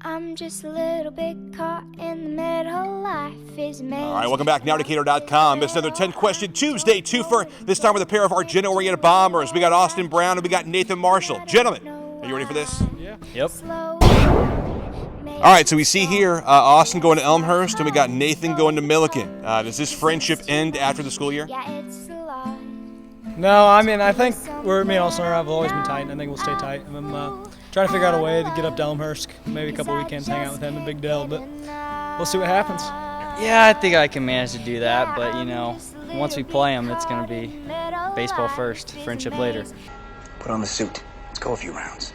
I'm just a little bit caught in the middle. Life is amazing. All right, welcome back. NowDecatur.com. It's another 10-question Tuesday twofer. This time with a pair of Argenta-Oreana bombers. We got Austin Brown and we got Nathan Marshall. Gentlemen, are you ready for this? Yeah. Yep. All right, so we see here Austin going to Elmhurst and we got Nathan going to Milliken. Does this friendship end after the school year? Yeah, it's a lot. No, I mean, I think me and Austin have always been tight, and I think we'll stay tight. I'm trying to figure out a way to get up to Elmhurst, maybe a couple weekends, hang out with him in Big Dell, but we'll see what happens. Yeah, I think I can manage to do that, but you know, once we play them, it's going to be baseball first, friendship later. Put on the suit. Let's go a few rounds.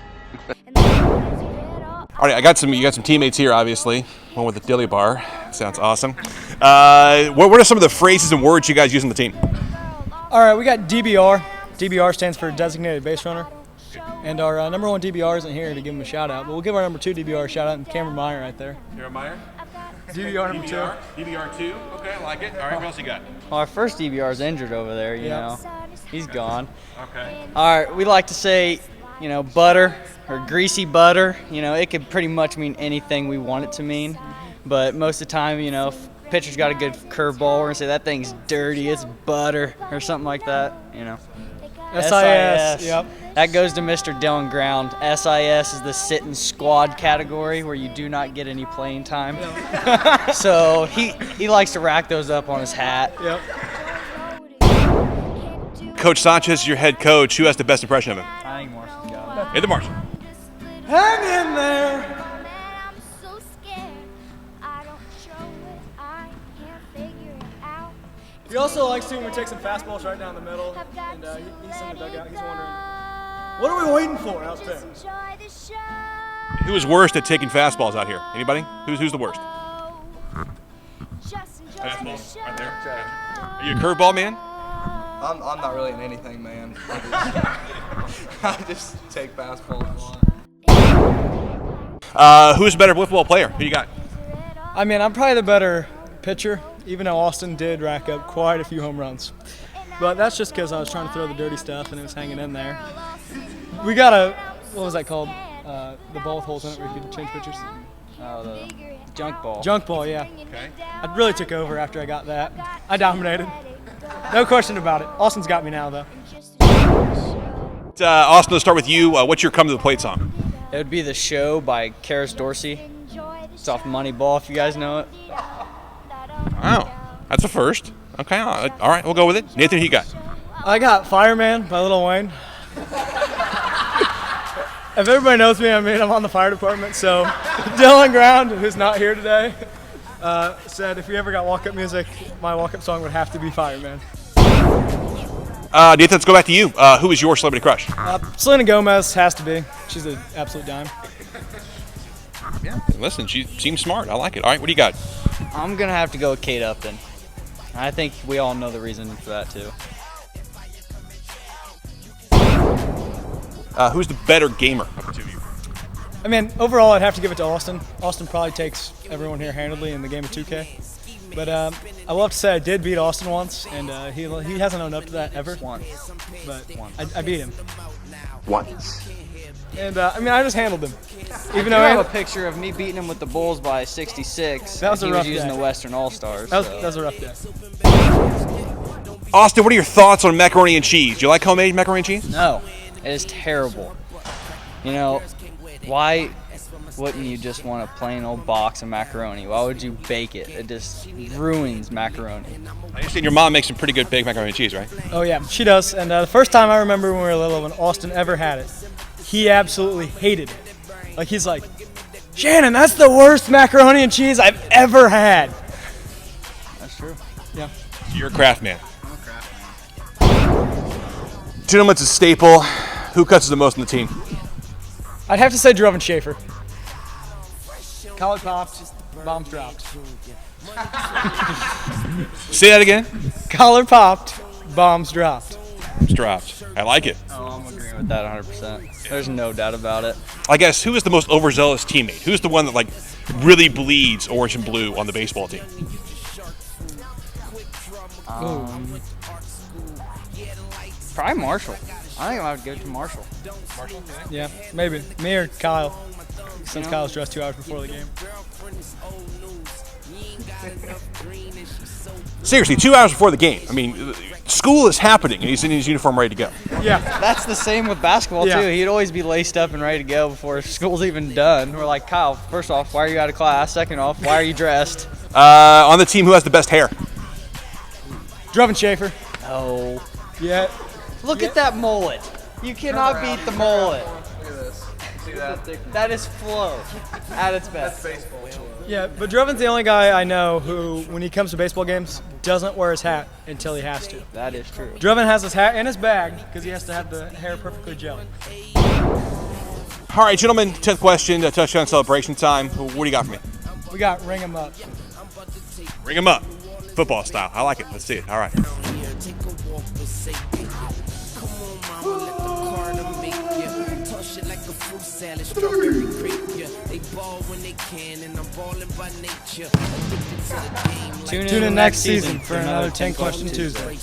All right, you got some teammates here, obviously. One with the dilly bar. Sounds awesome. What are some of the phrases and words you guys use on the team? All right, we got DBR. DBR stands for Designated Base Runner. And our number one DBR isn't here to give him a shout out, but we'll give our number two DBR a shout out, and Cameron Meyer right there. Cameron Meyer? DBR number two. DBR 2. Okay, I like it. All right, what else you got? Well, our first DBR is injured over there, you know. He's gone. Okay. All right, we like to say, you know, butter or greasy butter. You know, it could pretty much mean anything we want it to mean. But most of the time, you know, if a pitcher's got a good curveball, we're going to say that thing's dirty, it's butter, or something like that, you know. SIS. Yep. That goes to Mr. Dylan Ground. SIS is the sitting squad category where you do not get any playing time. So he likes to rack those up on his hat. Yep. Coach Sanchez is your head coach. Who has the best impression of him? I think Marshall's got it. Nathan Marshall. Hang in there. I'm so scared. I don't show it. I can't figure it out. He also likes to when we take some fastballs right down the middle, and he's in the dugout. He's wondering, what are we waiting for out there? Enjoy the show. Who is worst at taking fastballs out here? Anybody? Who's the worst? Just enjoy the show. right there. Are you a curveball man? I'm not really in anything, man. I just take fastballs a lot. Who's a better football player? Who you got? I mean, I'm probably the better pitcher, even though Austin did rack up quite a few home runs. But that's just because I was trying to throw the dirty stuff and it was hanging in there. We got what was that called? The ball with holes in it where you could change pitchers? Oh, the junk ball. Junk ball, yeah. Okay. I really took over after I got that. I dominated. No question about it. Austin's got me now, though. Austin, let's start with you. What's your Come to the Plate song? It would be The Show by Karis Dorsey. It's off Moneyball, if you guys know it. Wow, that's a first. Okay, all right, we'll go with it. Nathan, who you got? I got Fireman by Lil Wayne. If everybody knows me, I mean, I'm on the fire department, so Dylan Ground, who's not here today, said if we ever got walk-up music, my walk-up song would have to be Fireman. Nathan, let's go back to you. Who is your celebrity crush? Selena Gomez has to be. She's an absolute dime. Yeah. Listen, she seems smart. I like it. All right, what do you got? I'm going to have to go with Kate Upton. I think we all know the reason for that, too. Who's the better gamer of the two of you? I mean, overall, I'd have to give it to Austin. Austin probably takes everyone here handily in the game of 2K. But I will have to say I did beat Austin once, and he hasn't owned up to that ever. Once. But I beat him. Once. And, I mean, I just handled him. Even I though have a picture of me beating him with the Bulls by 66. That was a he rough was using day. the Western All-Stars. that was a rough day. Austin, what are your thoughts on macaroni and cheese? Do you like homemade macaroni and cheese? No, it is terrible. You know, why wouldn't you just want a plain old box of macaroni? Why would you bake it? It just ruins macaroni. I understand your mom makes some pretty good baked macaroni and cheese, right? Oh, yeah, she does. And the first time I remember when we were little, when Austin ever had it, he absolutely hated it. Like, he's like, Shannon, that's the worst macaroni and cheese I've ever had. That's true. Yeah. So you're a craft man. Gentlemen, it's a staple. Who cuts the most on the team? I'd have to say Drew Schaefer. Collar popped, bombs dropped. Say that again. Collar popped, bombs dropped. It's dropped. I like it. Oh, I'm agreeing with that 100%. There's no doubt about it. I guess, who is the most overzealous teammate? Who's the one that, like, really bleeds orange and blue on the baseball team? Probably Marshall. I think I'm going to have to give it to Marshall. Yeah, maybe. Me or Kyle. since Kyle's dressed 2 hours before the game. Seriously, 2 hours before the game. I mean, school is happening, and he's in his uniform ready to go. Yeah. That's the same with basketball Yeah. too. He'd always be laced up and ready to go before school's even done. We're like, Kyle, first off, why are you out of class? Second off, why are you dressed? On the team, who has the best hair? Druven Schaefer. Oh, Yeah. look at that mullet. You cannot beat the mullet. Look at this. See that? That is flow at its best. Baseball. Yeah, but Druven's the only guy I know who, when he comes to baseball games, doesn't wear his hat until he has to. That is true. Druven has his hat in his bag because he has to have the hair perfectly gelled. All right, gentlemen, 10th question, touchdown celebration time. What do you got for me? We got ring him up. Ring him up. Football style. I like it. Let's see it. All right. Tune in next season for another 10 Question Tuesday.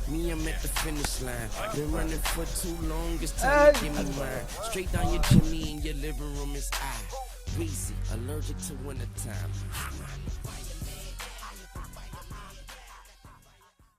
Me, I'm at the finish line. Been running for too long. It's time to give me mine. Straight down your chimney in your living room is I. Greasy, allergic to wintertime.